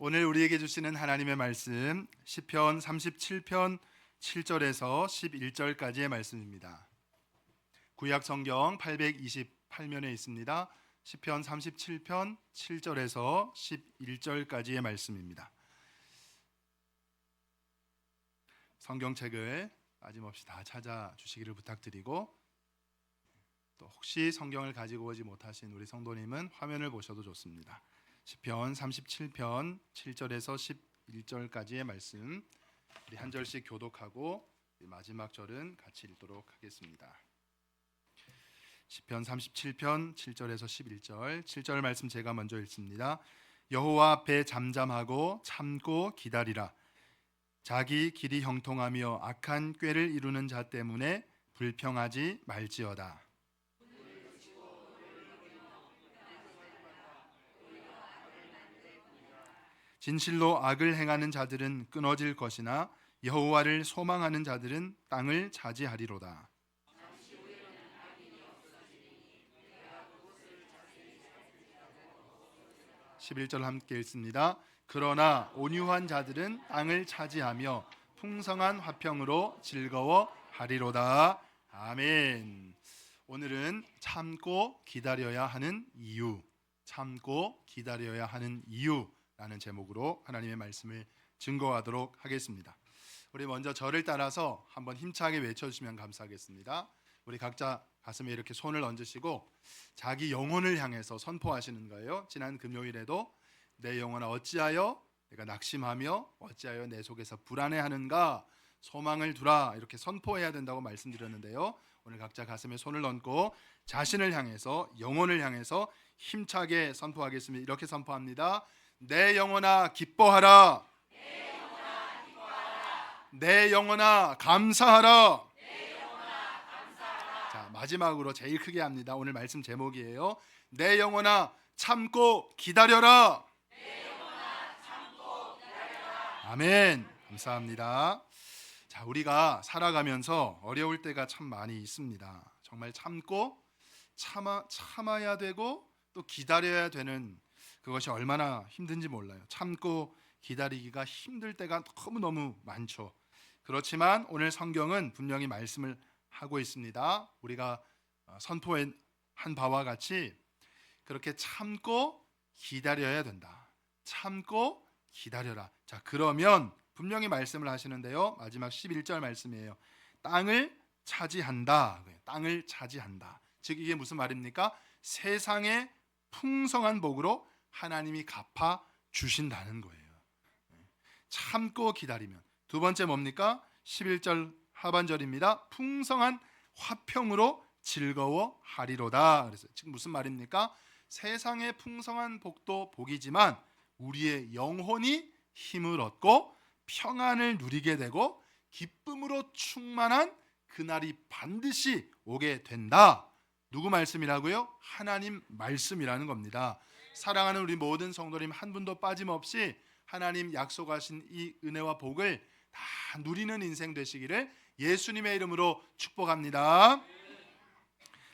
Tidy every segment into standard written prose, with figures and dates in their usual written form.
오늘 우리에게 주시는 하나님의 말씀 시편 37편 7절에서 11절까지의 말씀입니다. 구약 성경 828면에 있습니다. 시편 37편 7절에서 11절까지의 말씀입니다. 성경책을 빠짐없이 다 찾아주시기를 부탁드리고, 또 혹시 성경을 가지고 오지 못하신 우리 성도님은 화면을 보셔도 좋습니다. 시편 37편 7절에서 11절까지의 말씀, 우리 한 절씩 교독하고 마지막 절은 같이 읽도록 하겠습니다. 시편 37편 7절에서 11절, 7절 말씀 제가 먼저 읽습니다. 여호와 앞에 잠잠하고 참고 기다리라. 자기 길이 형통하며 악한 꾀를 이루는 자 때문에 불평하지 말지어다. 진실로 악을 행하는 자들은 끊어질 것이나 여호와를 소망하는 자들은 땅을 차지하리로다. 11절 함께 읽습니다. 그러나 온유한 자들은 땅을 차지하며 풍성한 화평으로 즐거워하리로다. 아멘. 오늘은 참고 기다려야 하는 이유, 참고 기다려야 하는 이유라는 제목으로 하나님의 말씀을 증거하도록 하겠습니다. 우리 먼저 저를 따라서 한번 힘차게 외쳐주시면 감사하겠습니다. 우리 각자 가슴에 이렇게 손을 얹으시고 자기 영혼을 향해서 선포하시는 거예요. 지난 금요일에도 내 영혼아 어찌하여 내가 낙심하며 어찌하여 내 속에서 불안해하는가, 소망을 두라, 이렇게 선포해야 된다고 말씀드렸는데요. 오늘 각자 가슴에 손을 얹고 자신을 향해서, 영혼을 향해서 힘차게 선포하겠습니다. 이렇게 선포합니다. 내 영혼아 기뻐하라. 내 영혼아 기뻐하라. 내 영혼아 감사하라. 내 영혼아 감사하라. 자, 마지막으로 제일 크게 합니다. 오늘 말씀 제목이에요. 내 영혼아 참고 기다려라. 내 영혼아 참고 기다려라. 아멘. 감사합니다. 자, 우리가 살아가면서 어려울 때가 참 많이 있습니다. 정말 참아야 되고 또 기다려야 되는, 그것이 얼마나 힘든지 몰라요. 참고 기다리기가 힘들 때가 너무너무 많죠. 그렇지만 오늘 성경은 분명히 말씀을 하고 있습니다. 우리가 선포한 바와 같이 그렇게 참고 기다려야 된다. 참고 기다려라. 자, 그러면 분명히 말씀을 하시는데요. 마지막 11절 말씀이에요. 땅을 차지한다. 땅을 차지한다. 즉 이게 무슨 말입니까? 세상의 풍성한 복으로 하나님이 갚아 주신다는 거예요. 참고 기다리면. 두 번째 뭡니까? 11절 하반절입니다. 풍성한 화평으로 즐거워하리로다. 그래서 지금 무슨 말입니까? 세상의 풍성한 복도 복이지만 우리의 영혼이 힘을 얻고 평안을 누리게 되고 기쁨으로 충만한 그날이 반드시 오게 된다. 누구 말씀이라고요? 하나님 말씀이라는 겁니다. 사랑하는 우리 모든 성도님 한 분도 빠짐없이 하나님 약속하신 이 은혜와 복을 다 누리는 인생 되시기를 예수님의 이름으로 축복합니다.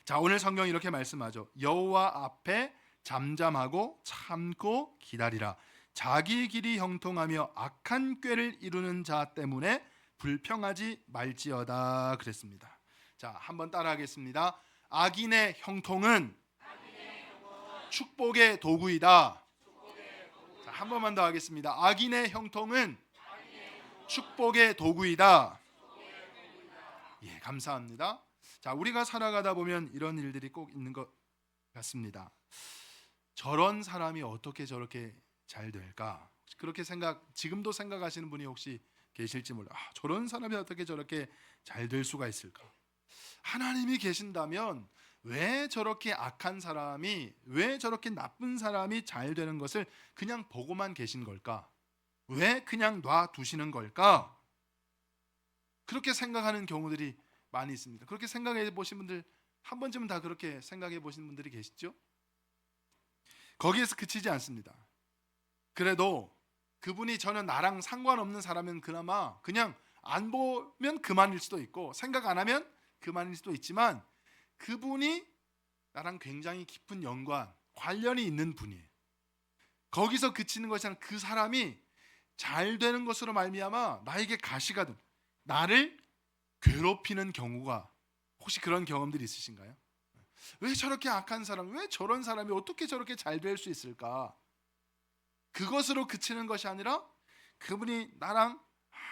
자, 오늘 성경이 이렇게 말씀하죠. 여호와 앞에 잠잠하고 참고 기다리라. 자기 길이 형통하며 악한 꾀를 이루는 자 때문에 불평하지 말지어다 그랬습니다. 자, 한번 따라하겠습니다. 악인의 형통은 축복의 도구이다. 자, 한 번만 더 하겠습니다. 악인의 형통은 축복의 도구이다. 예, 감사합니다. 자, 우리가 살아가다 보면 이런 일들이 꼭 있는 것 같습니다. 저런 사람이 어떻게 저렇게 잘 될까? 그렇게 지금도 생각하시는 분이 혹시 계실지 몰라요. 저런 사람이 어떻게 저렇게 잘 될 수가 있을까? 하나님이 계신다면 왜 저렇게 악한 사람이, 왜 저렇게 나쁜 사람이 잘 되는 것을 그냥 보고만 계신 걸까? 왜 그냥 놔두시는 걸까? 그렇게 생각하는 경우들이 많이 있습니다. 그렇게 생각해 보신 분들, 한 번쯤은 다 그렇게 생각해 보신 분들이 계시죠? 거기에서 그치지 않습니다. 그래도 그분이 저는 나랑 상관없는 사람은 그나마 그냥 안 보면 그만일 수도 있고 생각 안 하면 그만일 수도 있지만 그분이 나랑 굉장히 깊은 연관, 관련이 있는 분이에요. 거기서 그치는 것이 아니라 그 사람이 잘 되는 것으로 말미암아 나에게 가시가 된, 나를 괴롭히는 경우가, 혹시 그런 경험들이 있으신가요? 왜 저렇게 악한 사람, 왜 저런 사람이 어떻게 저렇게 잘 될 수 있을까? 그것으로 그치는 것이 아니라 그분이 나랑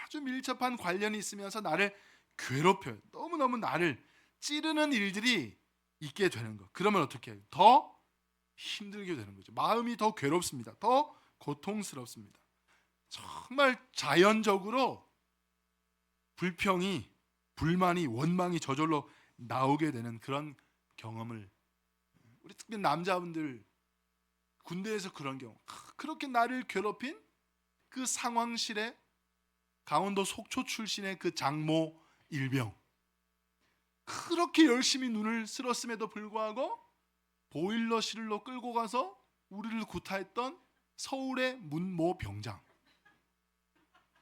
아주 밀접한 관련이 있으면서 나를 괴롭혀요. 너무너무 나를 찌르는 일들이 있게 되는 거. 그러면 어떻게 해요? 더 힘들게 되는 거죠. 마음이 더 괴롭습니다. 더 고통스럽습니다. 정말 자연적으로 불평이, 불만이, 원망이 저절로 나오게 되는 그런 경험을, 우리 특히 남자분들 군대에서 그런 경우, 그렇게 나를 괴롭힌 그 상황실에 강원도 속초 출신의 그 장모 일병, 그렇게 열심히 눈을 쓸었음에도 불구하고 보일러실로 끌고 가서 우리를 구타했던 서울의 문모 병장,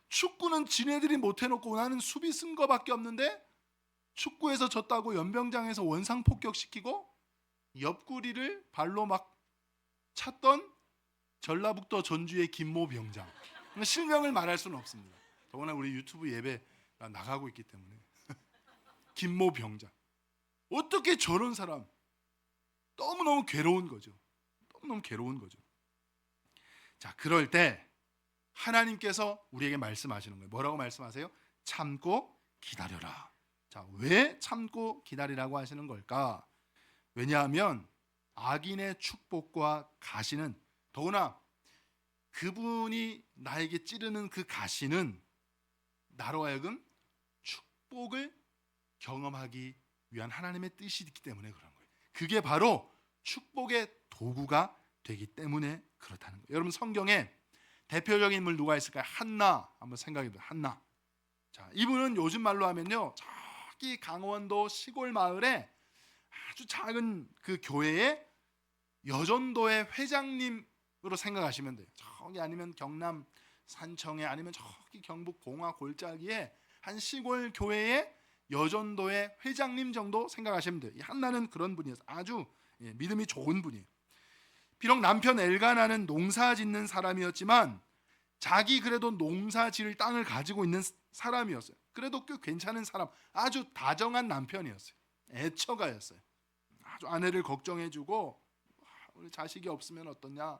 축구는 지네들이 못해놓고 나는 수비 쓴 거밖에 없는데 축구에서 졌다고 연병장에서 원상 폭격시키고 옆구리를 발로 막 찼던 전라북도 전주의 김모 병장, 실명을 말할 수는 없습니다. 더구나 우리 유튜브 예배 나가고 있기 때문에. 김모 병장, 어떻게 저런 사람, 너무너무 괴로운 거죠. 너무너무 괴로운 거죠. 자, 그럴 때 하나님께서 우리에게 말씀하시는 거예요. 뭐라고 말씀하세요? 참고 기다려라. 자, 왜 참고 기다리라고 하시는 걸까? 왜냐하면 악인의 축복과 가시는, 더구나 그분이 나에게 찌르는 그 가시는 나로 하여금 축복을 경험하기 위한 하나님의 뜻이 있기 때문에 그런 거예요. 그게 바로 축복의 도구가 되기 때문에 그렇다는 거예요. 여러분, 성경에 대표적인 인물 누가 있을까요? 한나 한번 생각해보세요. 한나. 자, 이분은 요즘 말로 하면요, 저기 강원도 시골 마을에 아주 작은 그 교회의 여전도의 회장님으로 생각하시면 돼요. 저기 아니면 경남 산청에, 아니면 저기 경북 봉화 골짜기에 한 시골 교회의 여전도의 회장님 정도 생각하시면 돼요. 이 한나는 그런 분이었어요. 아주 믿음이 좋은 분이에요. 비록 남편 엘가나는 농사 짓는 사람이었지만 자기 그래도 농사 지을 땅을 가지고 있는 사람이었어요. 그래도 꽤 괜찮은 사람, 아주 다정한 남편이었어요. 애처가였어요. 아주 아내를 걱정해주고, 우리 자식이 없으면 어떠냐,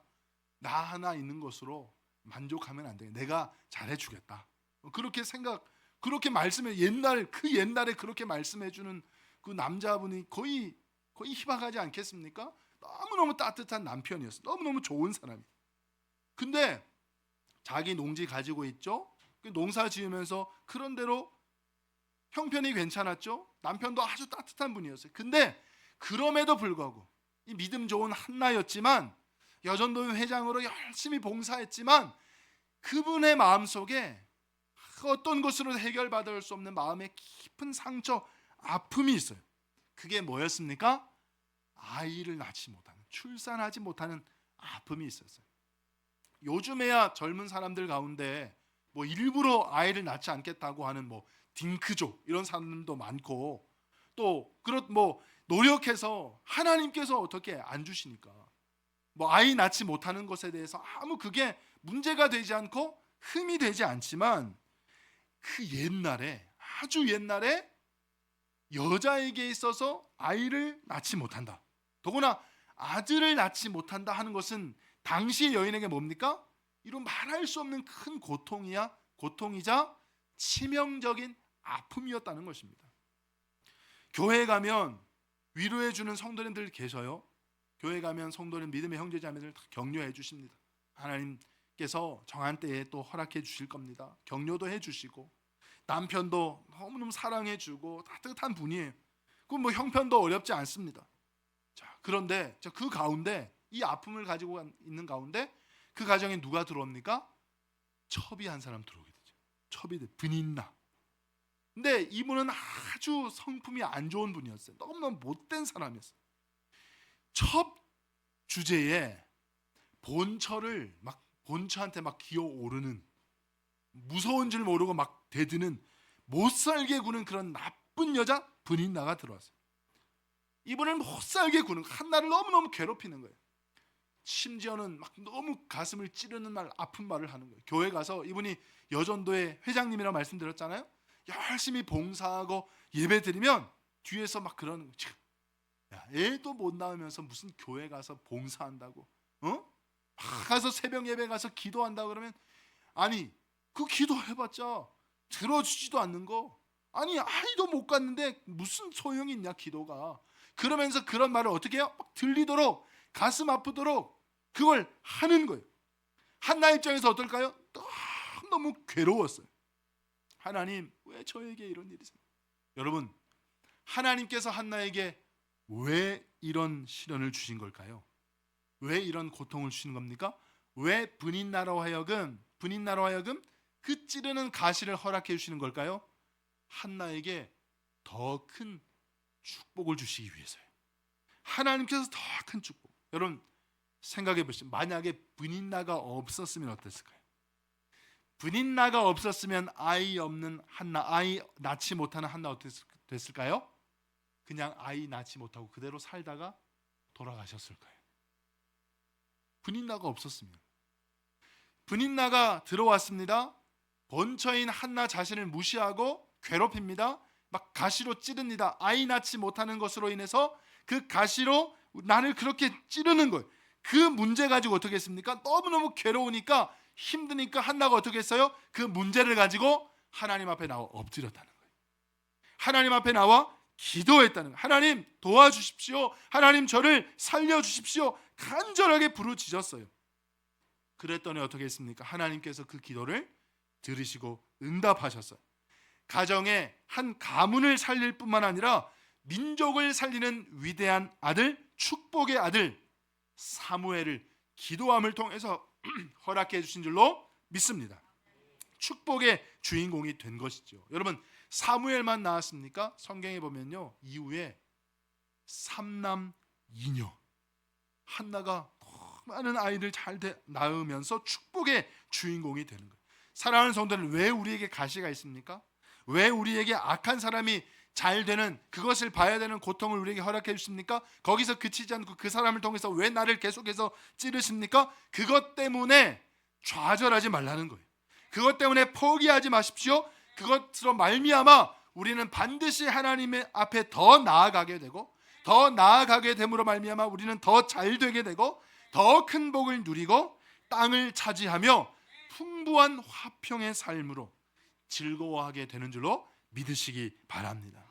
나 하나 있는 것으로 만족하면 안 돼, 내가 잘해주겠다, 그렇게 말씀해, 옛날에 그렇게 말씀해주는 그 남자분이 거의 희박하지 않겠습니까? 너무너무 따뜻한 남편이었어요. 너무너무 좋은 사람이. 근데 자기 농지 가지고 있죠. 농사 지으면서 그런대로 형편이 괜찮았죠. 남편도 아주 따뜻한 분이었어요. 근데 그럼에도 불구하고 이 믿음 좋은 한나였지만, 여전도 회장으로 열심히 봉사했지만, 그분의 마음속에 어떤 것으로 해결받을 수 없는 마음의 깊은 상처, 아픔이 있어요. 그게 뭐였습니까? 아이를 낳지 못하는, 출산하지 못하는 아픔이 있었어요. 요즘에야 젊은 사람들 가운데 뭐 일부러 아이를 낳지 않겠다고 하는 뭐 딩크족 이런 사람도 많고, 또 그렇 뭐 노력해서 하나님께서 어떻게 안 주시니까 뭐 아이 낳지 못하는 것에 대해서 아무 그게 문제가 되지 않고 흠이 되지 않지만, 그 옛날에, 아주 옛날에 여자에게 있어서 아이를 낳지 못한다, 더구나 아들을 낳지 못한다 하는 것은 당시의 여인에게 뭡니까? 이런 말할 수 없는 큰 고통이자 치명적인 아픔이었다는 것입니다. 교회에 가면 위로해 주는 성도님들 계셔요. 교회 가면 성도님, 믿음의 형제자매들 다 격려해 주십니다. 하나님께서 정한 때에 또 허락해 주실 겁니다. 격려도 해 주시고, 남편도 너무너무 사랑해 주고 따뜻한 분이에요. 그 뭐 형편도 어렵지 않습니다. 자, 그런데 그 가운데, 이 아픔을 가지고 있는 가운데 그 가정에 누가 들어옵니까? 첩이 한 사람 들어오게 되죠. 첩이 분인나. 근데 이분은 아주 성품이 안 좋은 분이었어요. 너무너무 못된 사람이었어요. 첩 주제에 본처한테 막 기어오르는, 무서운 줄 모르고 막 대드는, 못살게 구는 그런 나쁜 여자 분인나가 들어왔어요. 이분을 못살게 구는, 한나를 너무너무 괴롭히는 거예요. 심지어는 막 너무 가슴을 찌르는 말, 아픈 말을 하는 거예요. 교회 가서 이분이 여전도의 회장님이라고 말씀드렸잖아요. 열심히 봉사하고 예배 드리면 뒤에서 막 그러는 거죠. 야, 애도 못 낳으면서 무슨 교회 가서 봉사한다고? 막 가서 새벽 예배 가서 기도한다 그러면, 아니 그 기도해봤자 들어주지도 않는 거. 아니 아이도 못 갔는데 무슨 소용이 있냐 기도가. 그러면서 그런 말을 어떻게 해요? 막 들리도록, 가슴 아프도록 그걸 하는 거예요. 한나 입장에서 어떨까요? 너무 괴로웠어요. 하나님 왜 저에게 이런 일이 생겨요? 여러분, 하나님께서 한나에게 왜 이런 시련을 주신 걸까요? 왜 이런 고통을 주시는 겁니까? 왜 분인나로 하여금 그 찌르는 가시를 허락해 주시는 걸까요? 한나에게 더 큰 축복을 주시기 위해서요. 하나님께서 더 큰 축복. 여러분 생각해 보시죠. 만약에 분인나가 없었으면 어땠을까요? 분인나가 없었으면 아이 없는 한나, 아이 낳지 못하는 한나 어떻게 됐을까요? 그냥 아이 낳지 못하고 그대로 살다가 돌아가셨을 거예요. 분인나가 없었으면. 분인나가 들어왔습니다. 본처인 한나 자신을 무시하고 괴롭힙니다. 막 가시로 찌릅니다. 아이 낳지 못하는 것으로 인해서 그 가시로 나를 그렇게 찌르는 거예요. 그 문제 가지고 어떻게 했습니까? 너무너무 괴로우니까, 힘드니까 한나가 어떻게 했어요? 그 문제를 가지고 하나님 앞에 나와 엎드렸다는 거예요. 하나님 앞에 나와 기도했다는 거예요. 하나님 도와주십시오. 하나님 저를 살려주십시오. 간절하게 부르짖었어요. 그랬더니 어떻게 했습니까? 하나님께서 그 기도를 들으시고 응답하셨어요. 가정의 한 가문을 살릴 뿐만 아니라 민족을 살리는 위대한 아들, 축복의 아들 사무엘을 기도함을 통해서 허락해 주신 줄로 믿습니다. 축복의 주인공이 된 것이죠. 여러분, 사무엘만 나왔습니까? 성경에 보면요, 이후에 3남 2녀 한나가 많은 아이들 잘 낳으면서 축복의 주인공이 되는 거예요. 사랑하는 성도는, 왜 우리에게 가시가 있습니까? 왜 우리에게 악한 사람이 잘 되는, 그것을 봐야 되는 고통을 우리에게 허락해 주십니까? 거기서 그치지 않고 그 사람을 통해서 왜 나를 계속해서 찌르십니까? 그것 때문에 좌절하지 말라는 거예요. 그것 때문에 포기하지 마십시오. 그것으로 말미암아 우리는 반드시 하나님의 앞에 더 나아가게 되고, 더 나아가게 됨으로 말미암아 우리는 더 잘 되게 되고, 더 큰 복을 누리고 땅을 차지하며 풍부한 화평의 삶으로 즐거워하게 되는 줄로 믿으시기 바랍니다.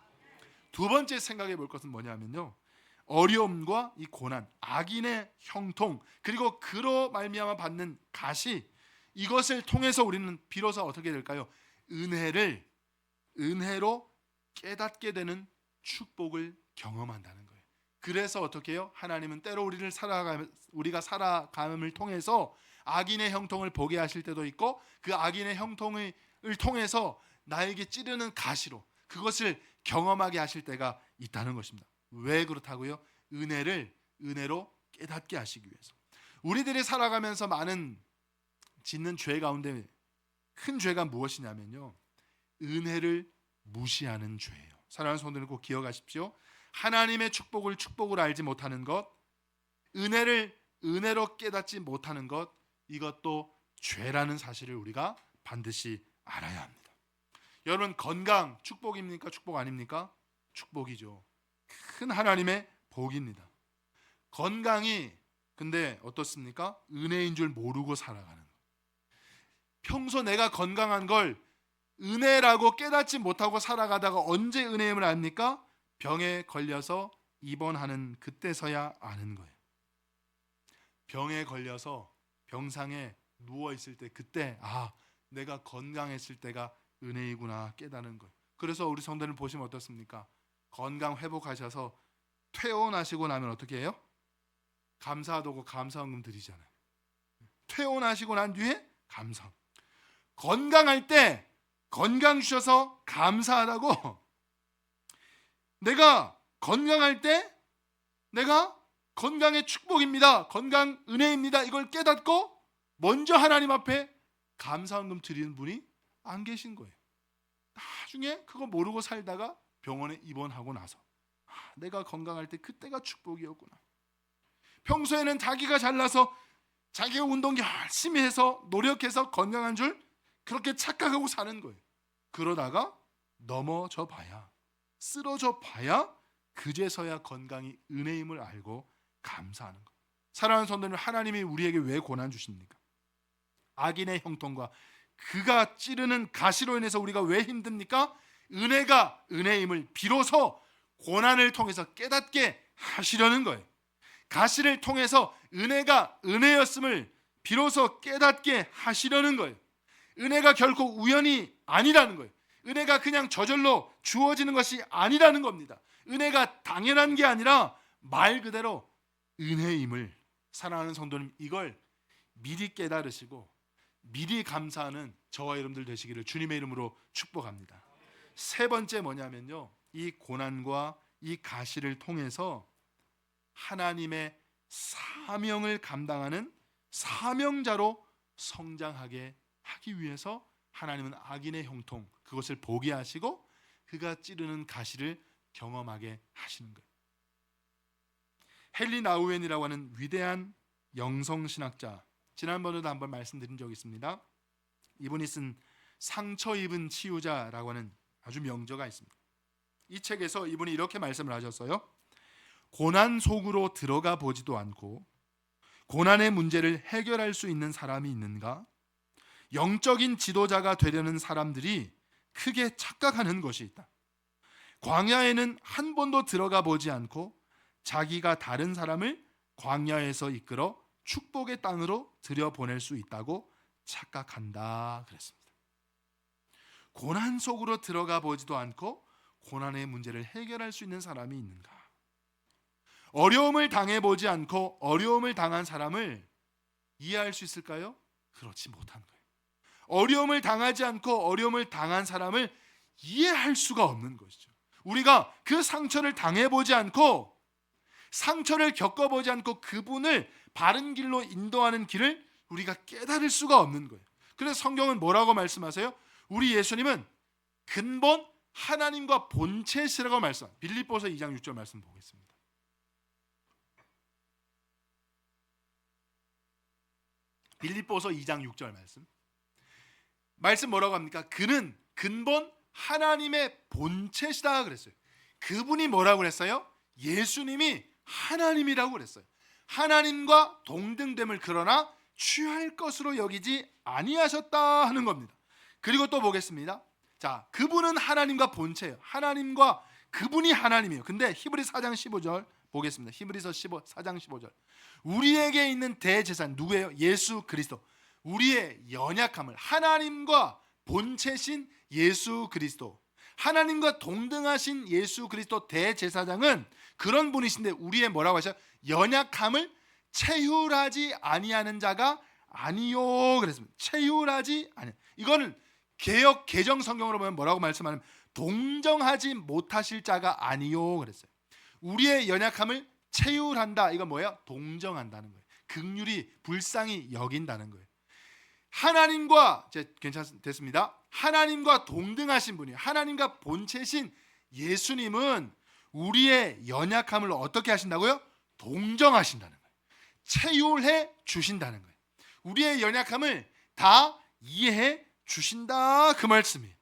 두 번째 생각해 볼 것은 뭐냐면요, 어려움과 이 고난, 악인의 형통, 그리고 그로 말미암아 받는 가시, 이것을 통해서 우리는 비로소 어떻게 될까요? 은혜로 깨닫게 되는 축복을 경험한다는 거예요. 그래서 어떻게 해요? 하나님은 때로 우리가 살아감을 통해서 악인의 형통을 보게 하실 때도 있고, 그 악인의 형통을 통해서 나에게 찌르는 가시로 그것을 경험하게 하실 때가 있다는 것입니다. 왜 그렇다고요? 은혜로 깨닫게 하시기 위해서. 우리들이 살아가면서 많은 짓는 죄 가운데 큰 죄가 무엇이냐면요, 은혜를 무시하는 죄예요. 사랑하는 성도들 꼭 기억하십시오. 하나님의 축복을 알지 못하는 것, 은혜로 깨닫지 못하는 것, 이것도 죄라는 사실을 우리가 반드시 알아야 합니다. 여러분, 건강 축복입니까? 축복 아닙니까? 축복이죠. 큰 하나님의 복입니다. 건강이 근데 어떻습니까? 은혜인 줄 모르고 살아가는 것. 평소 내가 건강한 걸 은혜라고 깨닫지 못하고 살아가다가 언제 은혜임을 압니까? 병에 걸려서 입원하는 그때서야 아는 거예요. 병에 걸려서 병상에 누워 있을 때, 그때 내가 건강했을 때가 은혜이구나 깨닫는 거예요. 그래서 우리 성도들 보시면 어떻습니까? 건강 회복하셔서 퇴원하시고 나면 어떻게 해요? 감사하다고 감사헌금 드리잖아요. 퇴원하시고 난 뒤에 감사. 건강할 때 건강 주셔서 감사하다고, 내가 건강할 때 내가 건강의 축복입니다, 건강 은혜입니다, 이걸 깨닫고 먼저 하나님 앞에 감사헌금 드리는 분이 안 계신 거예요. 나중에 그거 모르고 살다가 병원에 입원하고 나서 내가 건강할 때 그때가 축복이었구나. 평소에는 자기가 잘나서 자기가 운동 열심히 해서 노력해서 건강한 줄 그렇게 착각하고 사는 거예요. 그러다가 넘어져 봐야, 쓰러져 봐야 그제서야 건강이 은혜임을 알고 감사하는 거예요. 사랑하는 성도님, 하나님이 우리에게 왜 고난 주십니까? 악인의 형통과 그가 찌르는 가시로 인해서 우리가 왜 힘듭니까? 은혜가 은혜임을 비로소 고난을 통해서 깨닫게 하시려는 거예요. 가시를 통해서 은혜가 은혜였음을 비로소 깨닫게 하시려는 거예요. 은혜가 결코 우연이 아니라는 거예요. 은혜가 그냥 저절로 주어지는 것이 아니라는 겁니다. 은혜가 당연한 게 아니라 말 그대로 은혜임을, 사랑하는 성도님, 이걸 미리 깨달으시고 미리 감사하는 저와 여러분들 되시기를 주님의 이름으로 축복합니다. 세 번째 뭐냐면요, 이 고난과 이 가시를 통해서 하나님의 사명을 감당하는 사명자로 성장하게 하기 위해서 하나님은 악인의 형통, 그것을 보게 하시고 그가 찌르는 가시를 경험하게 하시는 거예요. 헨리 나우엔이라고 하는 위대한 영성신학자, 지난번에도 한번 말씀드린 적이 있습니다. 이분이 쓴 상처 입은 치유자라고 하는 아주 명저가 있습니다. 이 책에서 이분이 이렇게 말씀을 하셨어요. 고난 속으로 들어가 보지도 않고 고난의 문제를 해결할 수 있는 사람이 있는가? 영적인 지도자가 되려는 사람들이 크게 착각하는 것이 있다. 광야에는 한 번도 들어가 보지 않고 자기가 다른 사람을 광야에서 이끌어 축복의 땅으로 들여보낼 수 있다고 착각한다 그랬습니다. 고난 속으로 들어가 보지도 않고 고난의 문제를 해결할 수 있는 사람이 있는가? 어려움을 당해보지 않고 어려움을 당한 사람을 이해할 수 있을까요? 그렇지 못한 거예요. 어려움을 당하지 않고 어려움을 당한 사람을 이해할 수가 없는 것이죠. 우리가 그 상처를 당해보지 않고 상처를 겪어보지 않고 그분을 바른 길로 인도하는 길을 우리가 깨달을 수가 없는 거예요. 그래서 성경은 뭐라고 말씀하세요? 우리 예수님은 근본 하나님과 본체시라고 말씀합니다. 빌립보서 2장 6절 말씀 보겠습니다. 빌립보서 2장 6절 말씀 뭐라고 합니까? 그는 근본 하나님의 본체시다 그랬어요. 그분이 뭐라고 그랬어요? 예수님이 하나님이라고 그랬어요. 하나님과 동등됨을 그러나 취할 것으로 여기지 아니하셨다 하는 겁니다. 그리고 또 보겠습니다. 자, 그분은 하나님과 본체예요. 하나님과 그분이 하나님이에요. 근데 히브리서 4장 15절 보겠습니다. 히브리서 4장 15절. 우리에게 있는 대제사장 누구예요? 예수 그리스도. 우리의 연약함을 하나님과 본체신 예수 그리스도, 하나님과 동등하신 예수 그리스도 대제사장은 그런 분이신데 우리의 뭐라고 하셔? 연약함을 체휼하지 아니하는 자가 아니요 그랬습니다. 체휼하지 아니. 이거는 개역 개정 성경으로 보면 뭐라고 말씀하냐면 동정하지 못하실 자가 아니요 그랬어요. 우리의 연약함을 체휼한다. 이건 뭐예요? 동정한다는 거예요. 긍휼히 불쌍히 여긴다는 거예요. 하나님과 됐습니다. 하나님과 동등하신 분이에요. 하나님과 본체신 예수님은 우리의 연약함을 어떻게 하신다고요? 동정하신다는 거예요. 체휼해 주신다는 거예요. 우리의 연약함을 다 이해해 주신다 그 말씀이에요.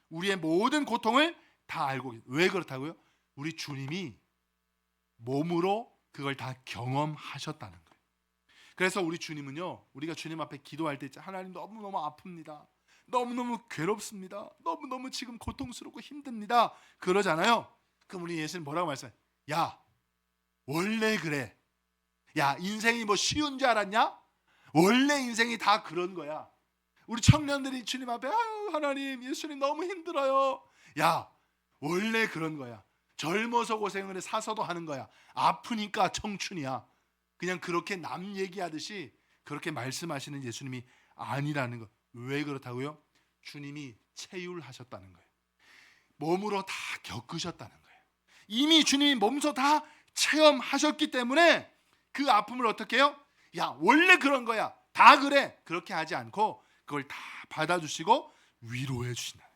우리의 모든 고통을 다 알고 계세요. 왜 그렇다고요? 우리 주님이 몸으로 그걸 다 경험하셨다는 거예요. 그래서 우리 주님은요, 우리가 주님 앞에 기도할 때 하나님 너무너무 아픕니다. 너무너무 괴롭습니다. 너무너무 지금 고통스럽고 힘듭니다. 그러잖아요. 그럼 우리 예수님 뭐라고 말씀해요? 야, 원래 그래. 야, 인생이 뭐 쉬운 줄 알았냐? 원래 인생이 다 그런 거야. 우리 청년들이 주님 앞에 아유 하나님 예수님 너무 힘들어요. 야, 원래 그런 거야. 젊어서 고생을 해 사서도 하는 거야. 아프니까 청춘이야. 그냥 그렇게 남 얘기하듯이 그렇게 말씀하시는 예수님이 아니라는 거. 왜 그렇다고요? 주님이 체휼하셨다는 거예요. 몸으로 다 겪으셨다는 거예요. 이미 주님이 몸소 다 체험하셨기 때문에 그 아픔을 어떻게 해요? 야, 원래 그런 거야. 다 그래. 그렇게 하지 않고 그걸 다 받아주시고 위로해 주신다.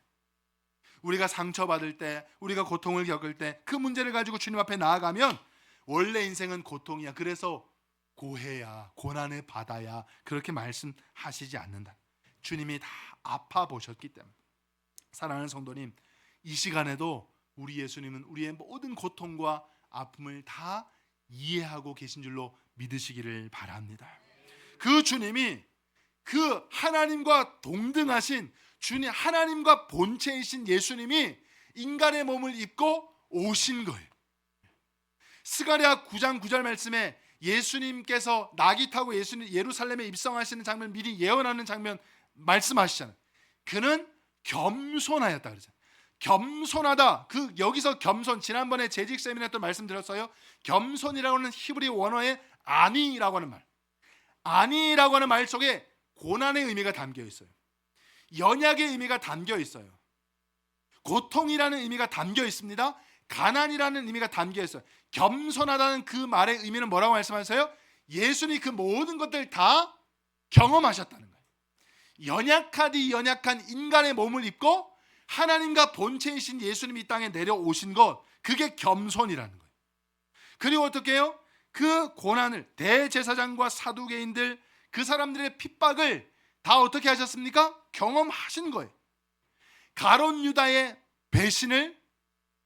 우리가 상처받을 때, 우리가 고통을 겪을 때 그 문제를 가지고 주님 앞에 나아가면 원래 인생은 고통이야. 그래서 고해야, 고난의 바다야, 그렇게 말씀하시지 않는다. 주님이 다 아파 보셨기 때문에. 사랑하는 성도님, 이 시간에도 우리 예수님은 우리의 모든 고통과 아픔을 다 이해하고 계신 줄로 믿으시기를 바랍니다. 그 주님이, 그 하나님과 동등하신 주님, 하나님과 본체이신 예수님이 인간의 몸을 입고 오신 거예요. 스가랴 9장 9절 말씀에 예수님께서 낙이 타고 예수님 예루살렘에 입성하시는 장면 미리 예언하는 장면 말씀하시잖아요. 그는 겸손하였다 그러잖아요. 겸손하다. 그 여기서 겸손, 지난번에 재직 세미나 때 말씀드렸어요. 겸손이라고 하는 히브리 원어의 아니라고 하는 말, 아니라고 하는 말 속에 고난의 의미가 담겨 있어요. 연약의 의미가 담겨 있어요. 고통이라는 의미가 담겨 있습니다. 가난이라는 의미가 담겨 있어요. 겸손하다는 그 말의 의미는 뭐라고 말씀하세요? 예수님이 그 모든 것들 다 경험하셨다는 거예요. 연약하디 연약한 인간의 몸을 입고 하나님과 본체이신 예수님이 이 땅에 내려오신 것, 그게 겸손이라는 거예요. 그리고 어떻게 해요? 그 고난을, 대제사장과 사두개인들, 그 사람들의 핍박을 다 어떻게 하셨습니까? 경험하신 거예요. 가룟 유다의 배신을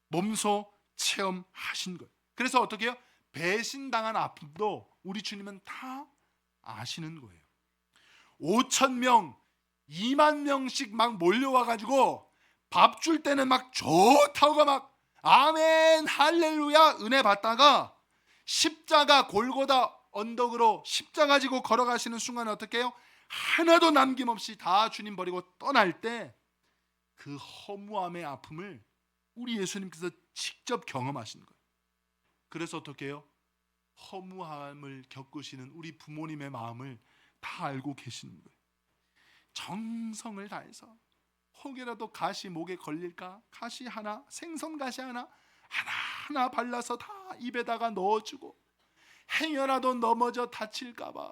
몸소 체험하신 거예요. 그래서 어떻게 해요? 배신당한 아픔도 우리 주님은 다 아시는 거예요. 5,000명, 2만 명씩 막 몰려와가지고 밥 줄 때는 막 좋다고 막 아멘 할렐루야 은혜 받다가 십자가 골고다 언덕으로 십자가 지고 걸어가시는 순간에 어떻게 해요? 하나도 남김없이 다 주님 버리고 떠날 때 그 허무함의 아픔을 우리 예수님께서 직접 경험하신 거예요. 그래서 어떻게 해요? 허무함을 겪으시는 우리 부모님의 마음을 다 알고 계시는 거예요. 정성을 다해서 혹여라도 가시 목에 걸릴까, 가시 하나, 생선 가시 하나 발라서 다 입에다가 넣어주고, 행여라도 넘어져 다칠까봐,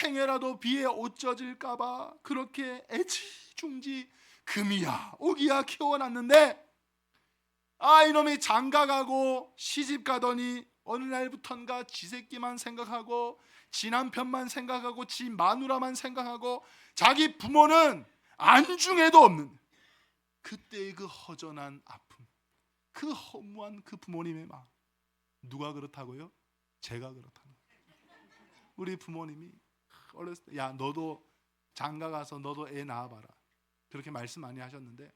행여라도 비에 옷 젖을까봐 그렇게 애지중지 금이야 오기야 키워놨는데, 이놈이 장가가고 시집가더니 어느 날부턴가 지 새끼만 생각하고 지 남편만 생각하고 지 마누라만 생각하고 자기 부모는 안중에도 없는 그때의 그 허전한 아픔, 그 허무한 그 부모님의 마음. 누가 그렇다고요? 제가 그렇다는 거예요. 우리 부모님이 어렸을 때, 야 너도 장가가서 너도 애 낳아봐라, 그렇게 말씀 많이 하셨는데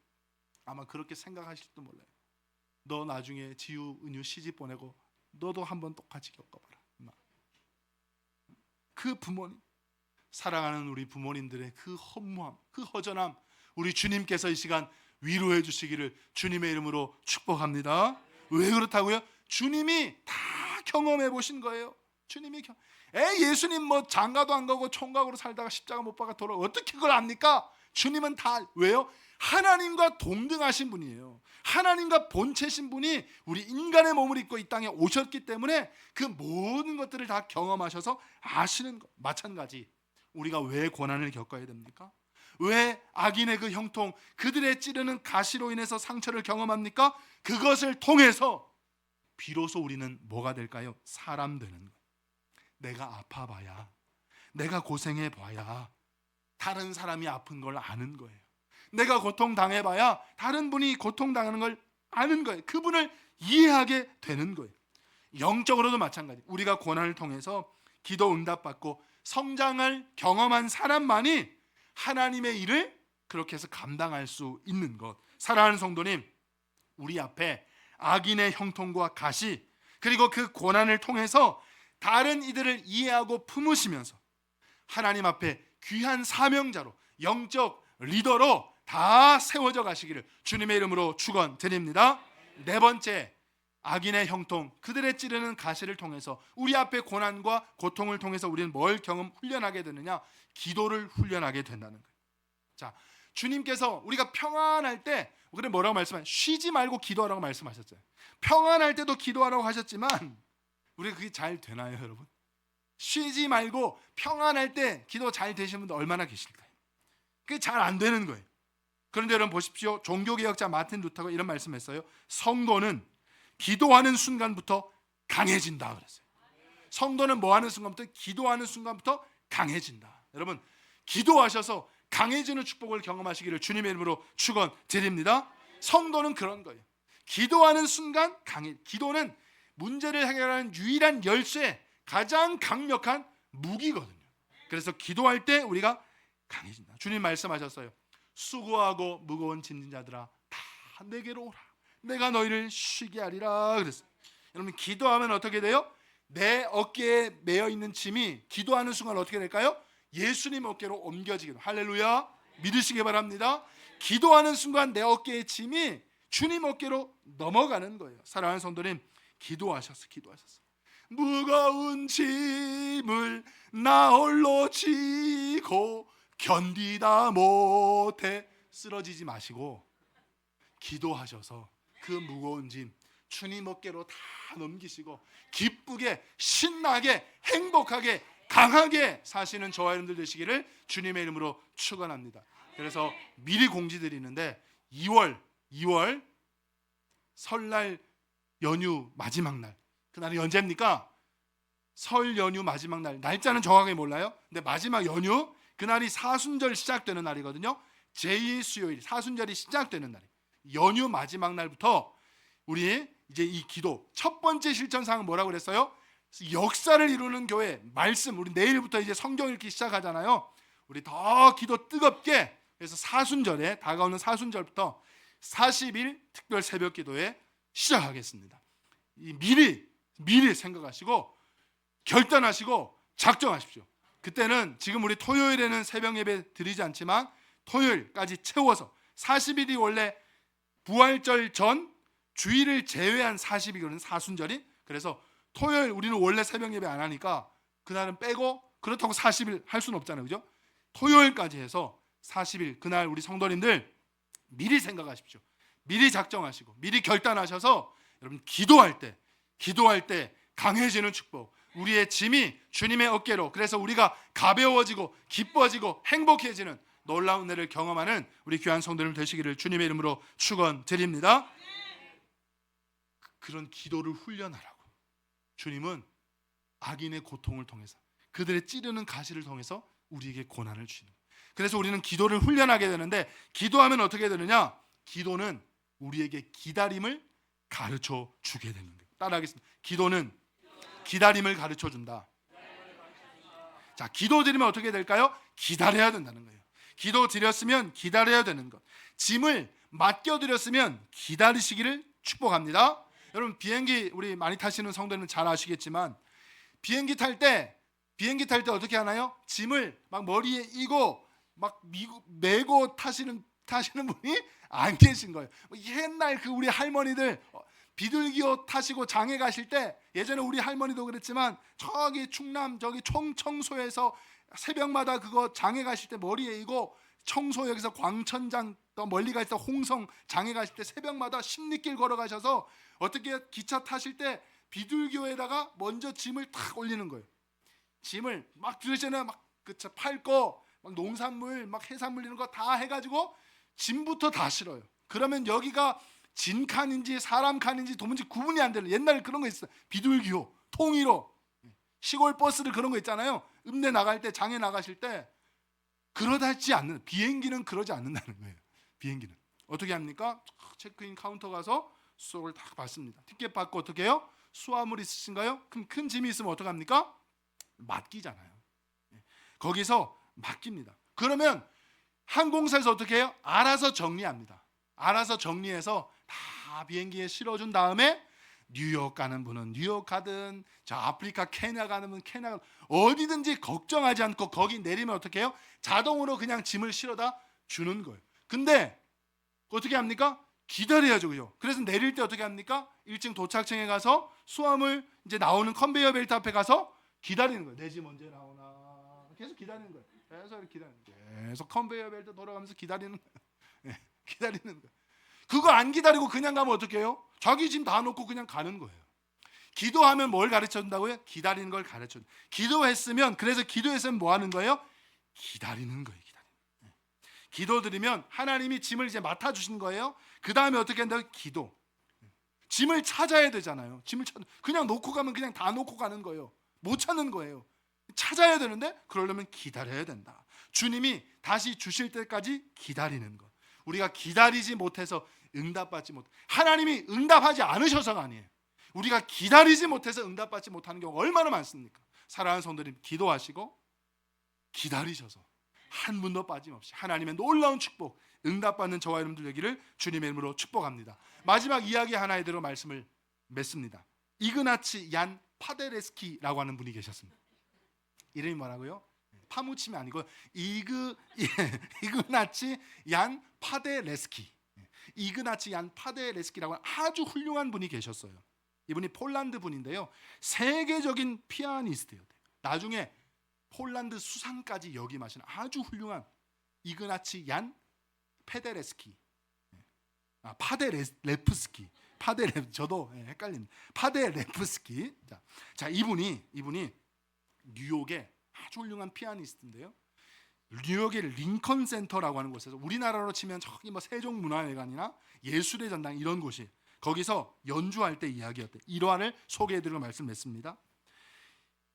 아마 그렇게 생각하실지도 몰라요. 너 나중에 지우, 은유 시집 보내고 너도 한번 똑같이 겪어봐라. 그 부모님, 사랑하는 우리 부모님들의 그 허무함, 그 허전함, 우리 주님께서 이 시간 위로해 주시기를 주님의 이름으로 축복합니다. 왜 그렇다고요? 주님이 다 경험해 보신 거예요. 주님이 예수님 뭐 장가도 안 가고 총각으로 살다가 십자가 못 박아 돌아 어떻게 그걸 압니까? 주님은 다 왜요? 하나님과 동등하신 분이에요. 하나님과 본체신 분이 우리 인간의 몸을 입고 이 땅에 오셨기 때문에 그 모든 것들을 다 경험하셔서 아시는 것. 마찬가지, 우리가 왜 고난을 겪어야 됩니까? 왜 악인의 그 형통, 그들의 찌르는 가시로 인해서 상처를 경험합니까? 그것을 통해서 비로소 우리는 뭐가 될까요? 사람 되는 거예요. 내가 아파봐야, 내가 고생해봐야 다른 사람이 아픈 걸 아는 거예요. 내가 고통당해봐야 다른 분이 고통당하는 걸 아는 거예요. 그분을 이해하게 되는 거예요. 영적으로도 마찬가지. 우리가 고난을 통해서 기도 응답받고 성장을 경험한 사람만이 하나님의 일을 그렇게 해서 감당할 수 있는 것. 사랑하는 성도님, 우리 앞에 악인의 형통과 가시, 그리고 그 고난을 통해서 다른 이들을 이해하고 품으시면서 하나님 앞에 귀한 사명자로, 영적 리더로 다 세워져 가시기를 주님의 이름으로 축원드립니다. 네 번째, 악인의 형통, 그들의 찌르는 가시를 통해서 우리 앞에 고난과 고통을 통해서 우리는 뭘 훈련하게 되느냐? 기도를 훈련하게 된다는 거예요. 자, 주님께서 우리가 평안할 때 그래 뭐라고 말씀하셨어요? 쉬지 말고 기도하라고 말씀하셨어요. 평안할 때도 기도하라고 하셨지만 우리가 그게 잘 되나요, 여러분? 쉬지 말고 평안할 때 기도 잘 되시는 분들 얼마나 계실까요? 그게 잘 안 되는 거예요. 그런데 여러분 보십시오. 종교개혁자 마틴 루터가 이런 말씀했어요. 성도는 기도하는 순간부터 강해진다 그랬어요. 성도는 뭐 하는 순간부터? 기도하는 순간부터 강해진다. 여러분, 기도하셔서 강해지는 축복을 경험하시기를 주님의 이름으로 축원드립니다. 성도는 그런 거예요. 기도하는 순간 강해. 기도는 문제를 해결하는 유일한 열쇠, 가장 강력한 무기거든요. 그래서 기도할 때 우리가 강해진다. 주님 말씀하셨어요. 수고하고 무거운 짐진 자들아 다 내게로 오라. 내가 너희를 쉬게 하리라 그랬어요. 여러분, 기도하면 어떻게 돼요? 내 어깨에 매여 있는 짐이 기도하는 순간 어떻게 될까요? 예수님 어깨로 옮겨지기로. 할렐루야. 믿으시기 바랍니다. 기도하는 순간 내 어깨의 짐이 주님 어깨로 넘어가는 거예요. 사랑하는 성도님, 기도하셨어. 무거운 짐을 나 홀로 지고 견디다 못해 쓰러지지 마시고 기도하셔서 그 무거운 짐 주님 어깨로 다 넘기시고 기쁘게 신나게 행복하게 강하게 사시는 저와 여러분들 되시기를 주님의 이름으로 축원합니다. 그래서 미리 공지드리는데 2월 설날 연휴 마지막 날, 그날이 언제입니까? 설 연휴 마지막 날, 날짜는 정확하게 몰라요. 근데 마지막 연휴 그날이 사순절 시작되는 날이거든요. 제2 수요일 사순절이 시작되는 날이 연휴 마지막 날부터 우리 이제 이 기도 첫 번째 실천사항은 뭐라고 그랬어요? 역사를 이루는 교회 말씀. 우리 내일부터 이제 성경 읽기 시작하잖아요. 우리 더 기도 뜨겁게, 그래서 사순절에 다가오는 사순절부터 40일 특별 새벽 기도에 시작하겠습니다. 미리 생각하시고 결단하시고 작정하십시오. 그때는 지금 우리 토요일에는 새벽 예배 드리지 않지만 토요일까지 채워서 40일이 원래 부활절 전 주일을 제외한 40일이거든요. 사순절이. 그래서 토요일 우리는 원래 새벽 예배 안 하니까 그날은 빼고, 그렇다고 40일 할 수는 없잖아요. 그죠? 토요일까지 해서 40일 그날 우리 성도님들 미리 생각하십시오. 미리 작정하시고 미리 결단하셔서 여러분 기도할 때 강해지는 축복, 우리의 짐이 주님의 어깨로, 그래서 우리가 가벼워지고 기뻐지고 행복해지는 놀라운 은혜를 경험하는 우리 귀한 성도님 되시기를 주님의 이름으로 축원드립니다. 그런 기도를 훈련하라고 주님은 악인의 고통을 통해서, 그들의 찌르는 가시를 통해서 우리에게 고난을 주시는 거예요. 그래서 우리는 기도를 훈련하게 되는데, 기도하면 어떻게 되느냐? 기도는 우리에게 기다림을 가르쳐 주게 되는 거예요. 따라하겠습니다. 기도는 기다림을 가르쳐 준다. 자, 기도 드리면 어떻게 될까요? 기다려야 된다는 거예요. 기도 드렸으면 기다려야 되는 것. 짐을 맡겨 드렸으면 기다리시기를 축복합니다. 여러분, 비행기 우리 많이 타시는 성도님은 잘 아시겠지만 비행기 탈 때 어떻게 하나요? 짐을 막 머리에 이고 막 메고 타시는 분이 안 계신 거예요. 옛날 그 우리 할머니들 비둘기호 타시고 장에 가실 때, 예전에 우리 할머니도 그랬지만 저기 충남 저기 청소에서 새벽마다 그거 장에 가실 때 머리에 이고, 청소 여기서 광천장 또 멀리 갈 때 홍성 장에 가실 때 새벽마다 십리길 걸어가셔서 어떻게 기차 타실 때 비둘기호에다가 먼저 짐을 탁 올리는 거예요. 짐을 막 들으시잖아요. 막 그차 팔고 막 농산물 막 해산물 이런 거 다 해가지고 짐부터 다 실어요. 그러면 여기가 진 칸인지 사람 칸인지 도무지 구분이 안 되는, 옛날에 그런 거 있어요. 비둘기호, 통일호, 시골 버스들 그런 거 있잖아요. 읍내 나갈 때, 장에 나가실 때 그러다지 않는, 비행기는 그러지 않는다는 거예요. 비행기는 어떻게 합니까? 체크인 카운터 가서 수속을 딱 받습니다. 티켓 받고 어떻게 해요? 수화물 있으신가요? 그럼 큰 짐이 있으면 어떻게 합니까? 맡기잖아요. 거기서 맡깁니다. 그러면 항공사에서 어떻게 해요? 알아서 정리합니다. 알아서 정리해서 다 비행기에 실어준 다음에 뉴욕 가는 분은 뉴욕 가든, 저 아프리카 케냐 가는 분은 케냐 가든, 어디든지 걱정하지 않고 거기 내리면 어떻게 해요? 자동으로 그냥 짐을 실어다 주는 거예요. 근데 어떻게 합니까? 기다려야죠. 그죠? 그래서 내릴 때 어떻게 합니까? 1층 도착층에 가서 수화물 이제 나오는 컨베이어 벨트 앞에 가서 기다리는 거예요. 내 짐 언제 나오나 계속 기다리는 거예요. 계속 컨베이어 벨트 돌아가면서 기다리는 거예요. 기다리는 거예요. 그거 안 기다리고 그냥 가면 어떻게 해요? 자기 짐 다 놓고 그냥 가는 거예요. 기도하면 뭘 가르쳐 준다고요? 기다리는 걸 가르쳐 준다. 기도했으면, 그래서 기도했으면 뭐 하는 거예요? 기다리는 거예요. 기도 드리면 하나님이 짐을 이제 맡아 주시는 거예요. 그 다음에 어떻게 한다고요? 기도. 짐을 찾아야 되잖아요. 짐을 그냥 놓고 가면 그냥 다 놓고 가는 거예요. 못 찾는 거예요. 찾아야 되는데 그러려면 기다려야 된다. 주님이 다시 주실 때까지 기다리는 것. 우리가 기다리지 못해서 응답받지 못. 하나님이 응답하지 않으셔서가 아니에요. 우리가 기다리지 못해서 응답받지 못하는 경우가 얼마나 많습니까? 사랑하는 성도님, 기도하시고 기다리셔서 한 분도 빠짐없이 하나님의 놀라운 축복, 응답받는 저와 여러분들 되기를 주님의 이름으로 축복합니다. 마지막 이야기 하나에 대로 말씀을 맺습니다. 이그나치 얀 파데레스키라고 하는 분이 계셨습니다. 이름이 뭐라고요? 파무침이 아니고 이그나치 얀 파데레스키. 이그나치 얀 파데레스키라고 하는 아주 훌륭한 분이 계셨어요. 이분이 폴란드 분인데요, 세계적인 피아니스트예요. 나중에 폴란드 수상까지 역임하시는 아주 훌륭한 이그나치 얀 페데레스키, 파데레프스키, 저도 헷갈립니다. 파데레프스키. 자, 이분이 뉴욕의 아주 훌륭한 피아니스트인데요, 뉴욕의 링컨 센터라고 하는 곳에서, 우리나라로 치면 저기 뭐 세종문화회관이나 예술의 전당 이런 곳이, 거기서 연주할 때 이야기였대. 일화를 소개해드리고 말씀했습니다.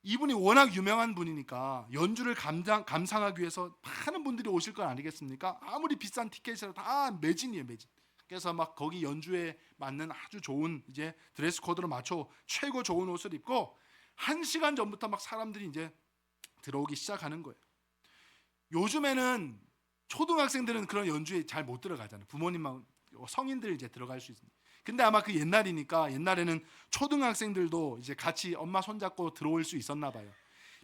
이분이 워낙 유명한 분이니까 연주를 감상하기 위해서 많은 분들이 오실 건 아니겠습니까? 아무리 비싼 티켓이라도 다 매진이에요, 매진. 그래서 막 거기 연주에 맞는 아주 좋은 이제 드레스 코드로 맞춰 최고 좋은 옷을 입고 1시간 전부터 막 사람들이 이제 들어오기 시작하는 거예요. 요즘에는 초등학생들은 그런 연주에 잘 못 들어가잖아요. 부모님만, 성인들 이제 들어갈 수 있습니다. 근데 아마 그 옛날이니까, 옛날에는 초등학생들도 이제 같이 엄마 손잡고 들어올 수 있었나 봐요.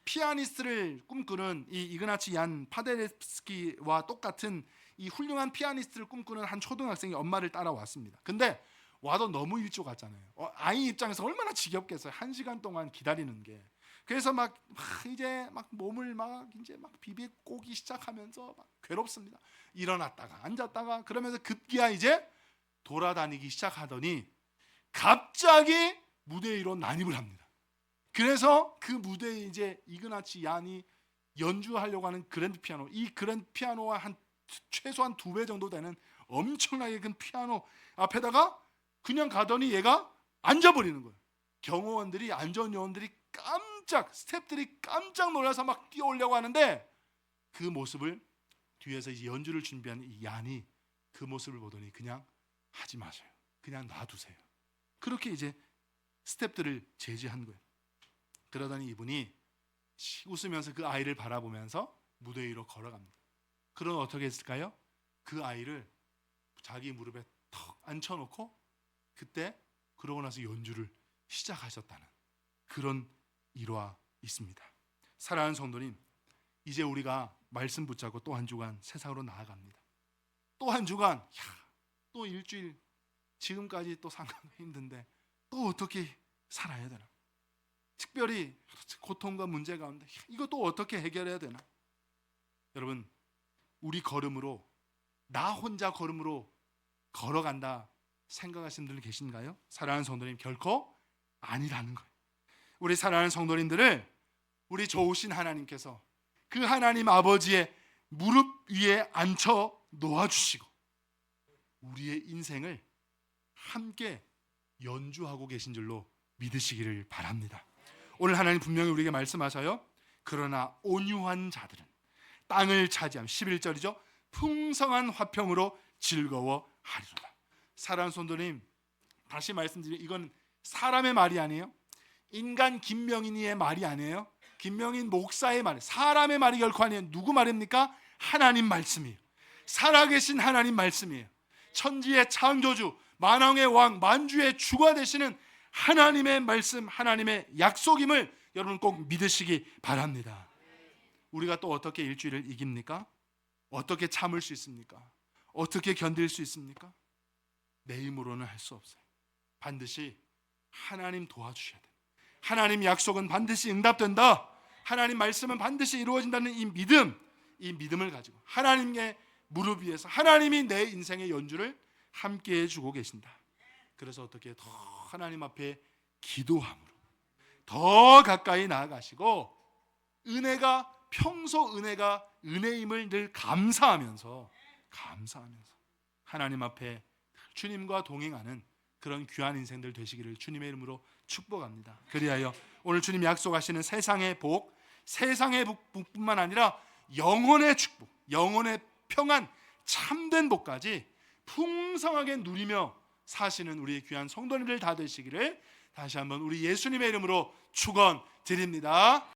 피아니스트를 꿈꾸는 이 이그나치 얀 파데레스키와 똑같은 이 훌륭한 피아니스트를 꿈꾸는 한 초등학생이 엄마를 따라왔습니다. 근데 와도 너무 일찍 왔잖아요. 아이 입장에서 얼마나 지겹겠어요. 1시간 동안 기다리는 게. 그래서 막 이제 막 몸을 막 이제 막 비비꼬기 시작하면서 막 괴롭습니다. 일어났다가 앉았다가 그러면서 급기야 이제 돌아다니기 시작하더니 갑자기 무대 위로 난입을 합니다. 그래서 그 무대에 이제 이그나치 얀이 연주하려고 하는 그랜드 피아노, 이 그랜드 피아노와 한 최소한 2배 정도 되는 엄청나게 큰 피아노 앞에다가 그냥 가더니 얘가 앉아버리는 거예요. 경호원들이, 안전요원들이 스태프들이 깜짝 놀라서 막 뛰어오려고 하는데, 그 모습을 뒤에서 이제 연주를 준비한 이 얀이 그 모습을 보더니 그냥 하지 마세요, 그냥 놔두세요. 그렇게 이제 스태프들을 제지한 거예요. 그러더니 이분이 웃으면서 그 아이를 바라보면서 무대 위로 걸어갑니다. 그럼 어떻게 했을까요? 그 아이를 자기 무릎에 턱 앉혀놓고 그때 그러고 나서 연주를 시작하셨다는 그런 일화 있습니다. 사랑하는 성도님, 이제 우리가 말씀 붙잡고 또 한 주간 세상으로 나아갑니다. 또 한 주간, 또 일주일, 지금까지 또 상관도 힘든데 또 어떻게 살아야 되나? 특별히 고통과 문제 가운데 이거 또 어떻게 해결해야 되나? 여러분, 우리 걸음으로, 나 혼자 걸음으로 걸어간다 생각하시는 분들 계신가요? 사랑하는 성도님, 결코 아니라는 거예요. 우리 사랑하는 성도님들을 우리 좋으신 하나님께서 그 하나님 아버지의 무릎 위에 앉혀 놓아주시고 우리의 인생을 함께 연주하고 계신 줄로 믿으시기를 바랍니다. 오늘 하나님 분명히 우리에게 말씀하셔요. 그러나 온유한 자들은 땅을 차지함, 11절이죠. 풍성한 화평으로 즐거워하리로다. 사랑하는 성도님, 다시 말씀드리면 이건 사람의 말이 아니에요. 인간 김명인이의 말이 아니에요. 김명인 목사의 말, 사람의 말이 결코 아니에요. 누구 말입니까? 하나님 말씀이에요. 살아계신 하나님 말씀이에요. 천지의 창조주, 만왕의 왕, 만주의 주가 되시는 하나님의 말씀, 하나님의 약속임을 여러분 꼭 믿으시기 바랍니다. 우리가 또 어떻게 일주일을 이깁니까? 어떻게 참을 수 있습니까? 어떻게 견딜 수 있습니까? 내 힘으로는 할 수 없어요. 반드시 하나님 도와주셔야 돼요. 하나님 약속은 반드시 응답된다. 하나님 말씀은 반드시 이루어진다는 이 믿음을 가지고 하나님의 무릎 위에서 하나님이 내 인생의 연주를 함께 해주고 계신다. 그래서 어떻게 더 하나님 앞에 기도함으로 더 가까이 나아가시고 평소 은혜가 은혜임을 늘 감사하면서 하나님 앞에 주님과 동행하는 그런 귀한 인생들 되시기를 주님의 이름으로 축복합니다. 그리하여 오늘 주님 약속하시는 세상의 복, 세상의 복뿐만 아니라 영혼의 축복, 영혼의 평안, 참된 복까지 풍성하게 누리며 사시는 우리 귀한 성도님들 다 되시기를 다시 한번 우리 예수님의 이름으로 축원드립니다.